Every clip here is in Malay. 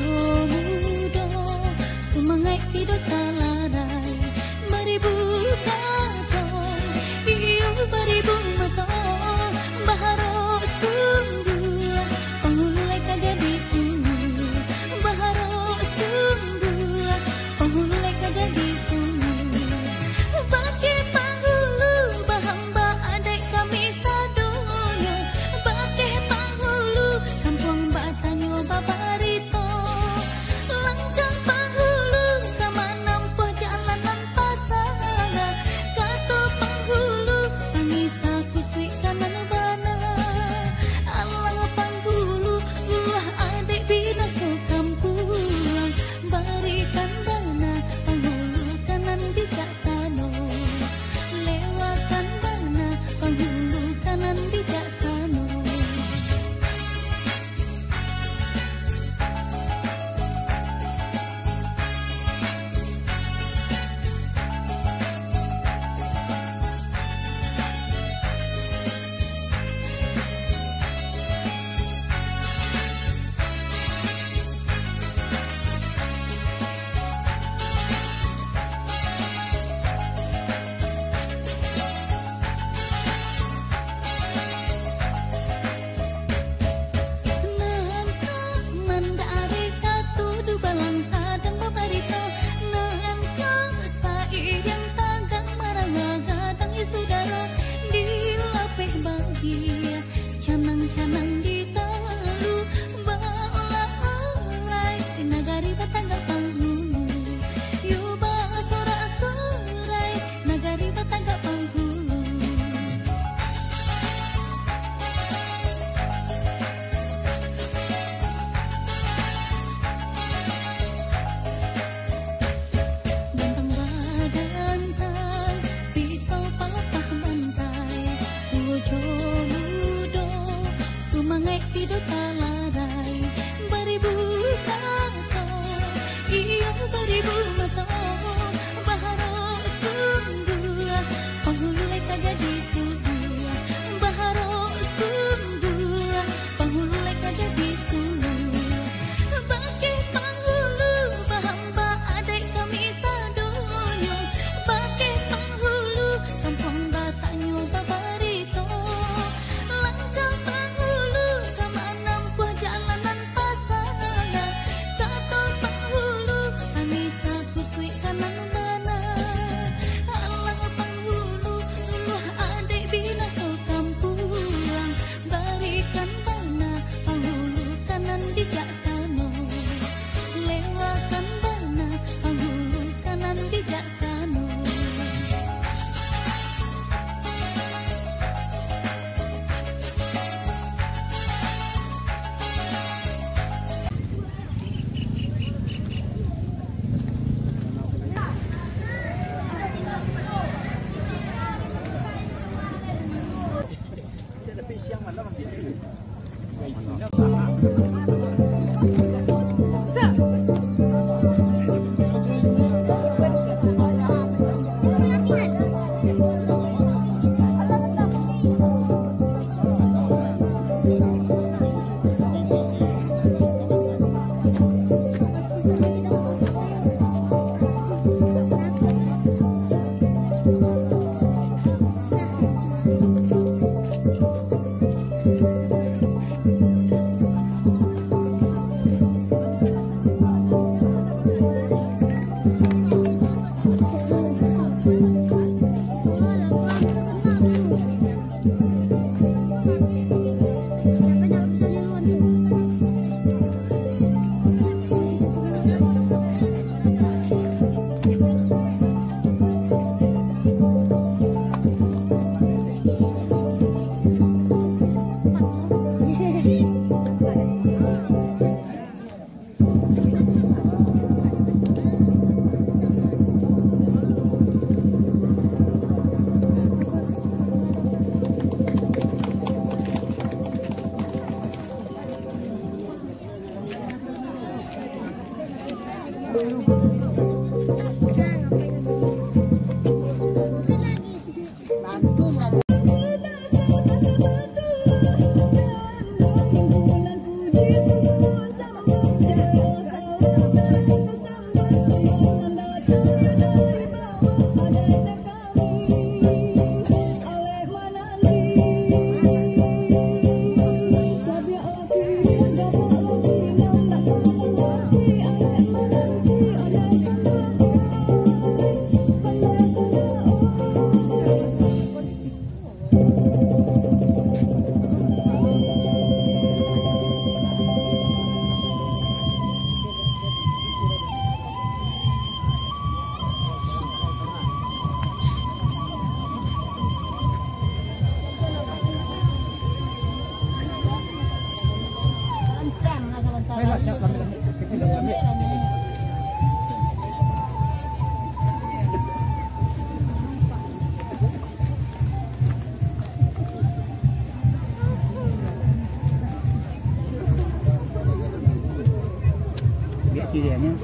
muda, semangat hidup talarai, beribu katong, iyo beribu matong, baharos tunggu, penghulai kajadi sungguh, baharos tunggu, penghulai kajadi sungguh, bagi penghulu bahamba adik kami sadonya, bagi penghulu kampung Batanyo Babarito, langkah penghulu kama nampuh jalanan pasangan, kato penghulu pangisa kuswi kanan bana, alang penghulu luah adik binaso kampuang, barikan dana penghulu kanan bijaksana, lewatkan dana penghulu kanan bijaksana. Canang-canang di talu, baolah-olai nagari Batangan Penghulu, yuba sorak-sorai nagari Batangan Penghulu. Gantang badantang, pisau patah bantai, tujo muda, semangat hidup talarai, beribu katong, iyo beribu matong, baharos tunggu, penghulai kajadi sungguh, baharos tunggu, penghulai kajadi sungguh, bagi penghulu bahamba adik kami sadonya, bagi penghulu kampung Batanyo Babarito, langkah penghulu kama nampuh jalanan pasangan, kato penghulu pangisa kuswi kanan bana, alang penghulu luah adik binaso kampuang, barikan bana penghulu kanan bijaksana, lewatkan bana penghulu kanan bijaksana. ciriannya.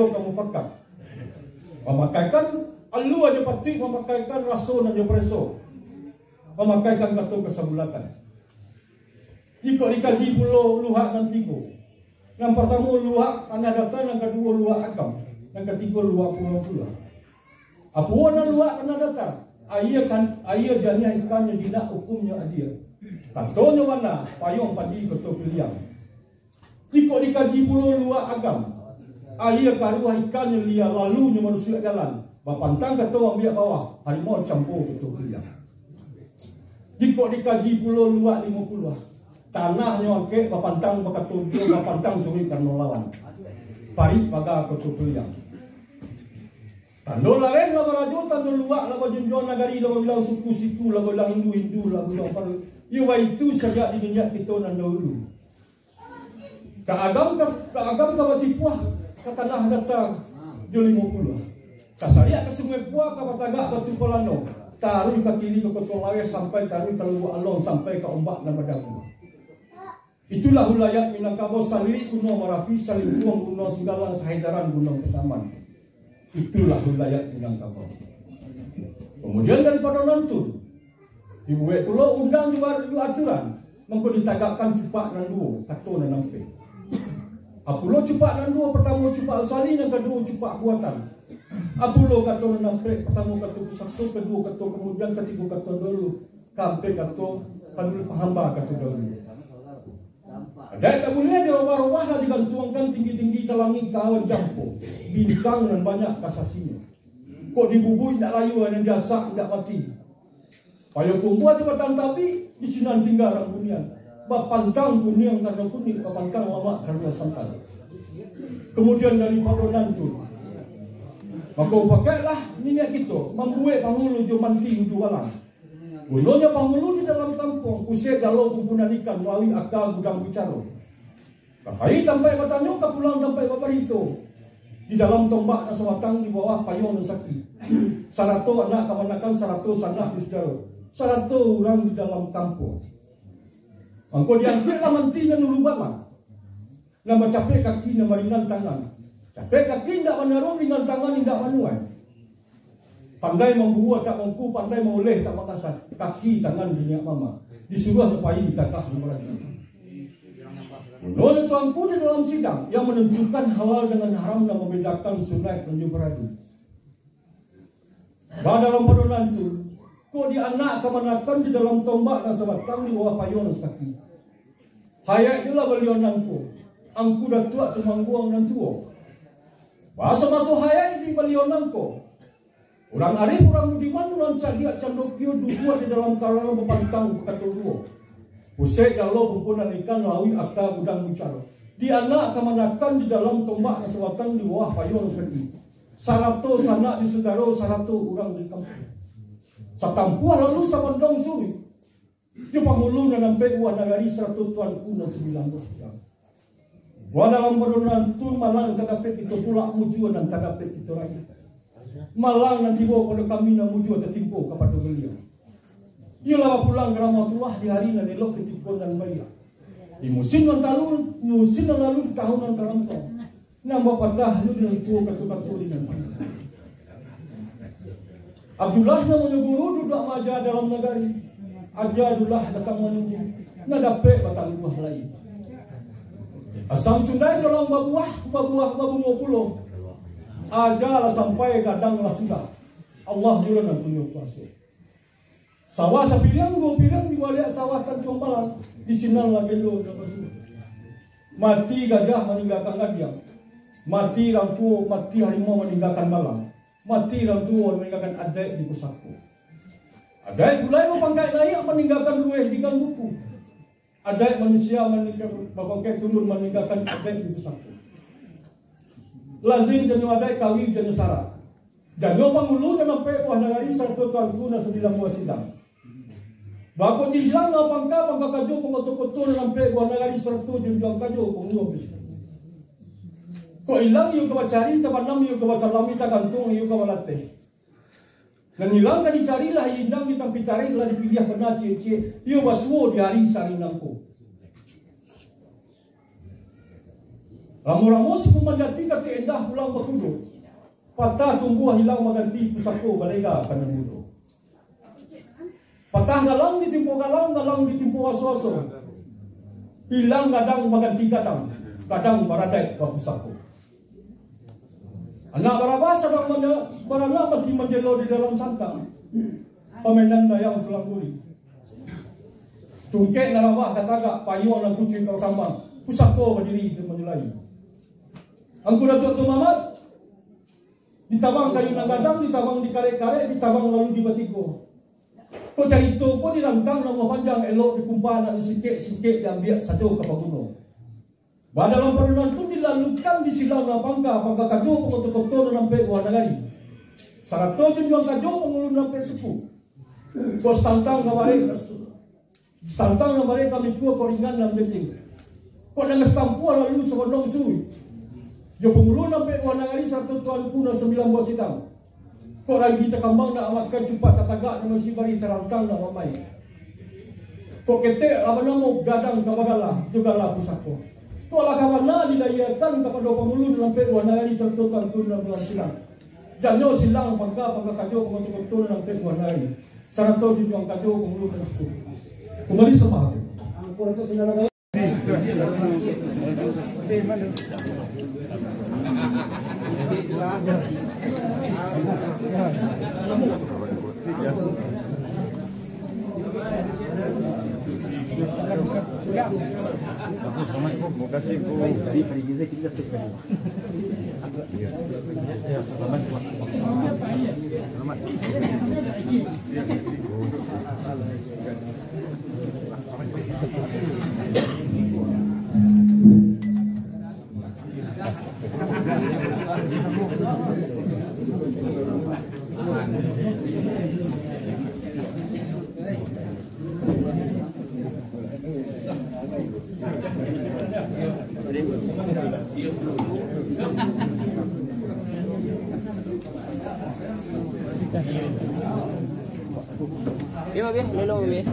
preso kamu pakai. Memakaikan alu aja pati, memakaikan rason aja preso. Memakaikan katu kesebulatan. Jika dikaji pulau luhak dan tigo. Yang pertama luhak anak datang, yang kedua luhak agam, yang ketiga luhak pulau. Apuan luhak anak datang. Ayah jania ikannya dina hukumnya adia. Kantonya mana? Payung padi ketua pilihan. Jika dikaji pulau luhak agam. Ayah karuah ikannya liar lalunya manusia jalan. Bapantang ketua ambil bawah. Harimau campur ketua pilihan. Jika dikaji pulau luhak 50. Tanahnya okey, bapantang bakatul dia, bapantang suri karena lawan. Pari paga ketua pilihan. Tandul lain lah barajo, tandul luak lah bajunjong nagari, lah bilang suku siku, lah bilang Hindu, lah bilang apa. Iwa itu saja di dunia kita nan dahulu. Keagam kabatipuah, ke tanah datang juli 50. Kasariak ke sungai puah, ke batagak batu kolano. Taruh ke kiri ke kota lawe sampai taruh ke luar along sampai ke ombak dan badagu. Itulah wilayah Minangkabau Sali kuno Marapi, Sali Buang kuno Singgalang, Sahidaran gunung Kesaman. Itulah wilayah Minangkabau. Kemudian daripada nonton, dibuat pulau undang juga aturan, mengko ditagakkan cupak nan dua, kato nan nampe. Apulo cupak nan dua, pertama cupak Sali, yang kedua cupak buatan. Apulo kato nan nampe, pertama kato satu, kedua kato kemudian ketiga kato dulu, kampe kato pandul pahamba kato dulu. Ada tak boleh dia rumah-rumah lah digantungkan tinggi-tinggi ke langit ke awan jampo. Bintang dan banyak kasasinya. Kok dibubui tak layu dan diasak tidak mati. Payah kumpuan jabatan tapi di sini tinggal orang bunian. Bapantang bunian karena kuning, bapantang lama karena santan. Kemudian daripada nantu. Maka pakailah minyak kita. Membuat panghulu jumanti jualan. Gunungnya panghulu di dalam kampung, usai galau kumpulan ikan melalui akal gudang bicara. Kakai sampai batanya, kapulang sampai baparito. Di dalam tombak dan sewatang di bawah payung dan sakit. 100 anak kemanakan, 100 anak di saudara. 100 orang di dalam kampung. Maka diangkatlah mentinya nulubatlah. Nama capek kaki, nama ringan tangan. Capek kaki tidak menaruh, ringan tangan tidak manuai. Pandai membuat tak mampu, pandai memoleh tak makasar. Kaki tangan dunia mama. Disuruh lepai ditakah di mereka. Menurut tuanku di dalam sidang yang menentukan halal dengan haram dan membedakan sunat dan jubradu. Bahawa dalam padunan itu, kok dianak kemanakan di dalam tombak dan sebatang di bawah payung dan kaki. Hayat itulah beliau nangku. Angku dah tua tumangguang dan tua. Bahasa masuk hayat di beliau nangku. Orang arif, orang budiman, orang cadiak, candokio, dua di dalam kalangan bepantang kata dua. Pusat kalau kumpulan ikan lawi akta gudang bicara. Di anak kemanakan di dalam tombak dan sewatang di bawah payung seperti. 100 sanak di saudara, 100 orang di kampung. Satampuah lalu sabandong suri. Dia pangulu dan sampai buah nagari 100 tuanku dan 19 orang. Buah dalam perunan tu malang terdapat itu tulak mujuan dan terdapat itu lagi. Malang nanti bawa pada kami nak mujuan tertimpu kepada beliau. Ialah pulang ke rahmatullah di hari nan elok ketipuan dan bayar. Di musim yang lalu di tahun yang terlampau. Nambah patah lu dengan tua katu-katu dengan. Abdullah namanya guru duduk maja dalam negari. Ajadullah datang menunggu. Nak dapat batang buah lain. Asam Sundai dalam babuah babu pulau. Ajalah sampai kadanglah sudah. Allah juga nak tunjuk kuasa. Sawah sapiriang, 2 pirang di balik sawah Tanjung Malang. Di sini lagi lo. Mati gajah meninggalkan gajah. Mati rampu, mati harimau meninggalkan malang. Mati rampu meninggalkan adik di pusatku. Adik mulai mempangkai naik meninggalkan lueh di gang buku. Adik manusia meninggalkan bapangkai turun meninggalkan adik di pusatku. Lazim jenuh adik kawin jenuh syarat. Jangan pangulu dan sampai buah nagari 1 tuanku dan 9 buah sidang. Bako Islam na pangka kajo pengoto-koto na sampai buah nagari 100 jumlah kajo pengulo. Ko ilang yung kabacari tapanam yung kabasalami tagantung yung kabalate. Nang ilang ka dicari lah indang kitang pitari lah dipilih pernah cie-cie yung baswo di hari sarinang ko. Ramu-ramu si pemanjati kati endah pulang berkudu. Patah tumbuh hilang maganti pusako balega kana mudo. Patah galang ditimpo galang, galang ditimpo aso-aso. Hilang gadang maganti gadang, gadang baradai ke pusako. Anak barabasa barangga mati menjelo di dalam sangkang. Pemenang dayang tulang guri. Tungkek narabah kataga payung dan kucing kau kambang. Pusako berdiri di menulai. Angku Datuk Tun Mamat ditabang kayu nang gadang, ditabang di karek-karek, ditabang lalu di batiko. Kau cari itu pun dirantang nama panjang elok dikumpah nak sikit-sikit diambil satu ke pagunung. Dalam perluan itu dilalukan di silang pangka kajo pengotor-kotor nampak buah negari. Sarat tu junjung kajo pengulun nampak suku. Kau tantang kawai, tantang nampak kami pua kau ringan dalam beting. Kau nak stampu lalu sebelum sui. Jo pengulun nampak buah negari satu tuan kuna 9 buah sidang. Kau lagi kita kambang nak amatkan cepat tatagak dengan si bari terantang nak mamai. Kau ketek apa nama gadang kabagalah jugalah pusako. Kau lah kawana dilayakan kepada pengulu dalam peguan hari serta tangkun dalam bulan silang. Jangan silang pangka kajo pengotor-kotor dalam peguan hari. Sarato di juang kajo pengulu dan aku. Kembali semua. Angkor itu saudara. Iya, Bi, lelo, Bi.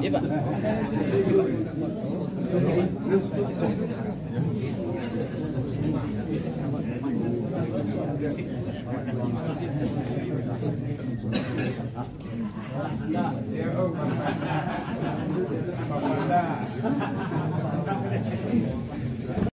Iya, Pak.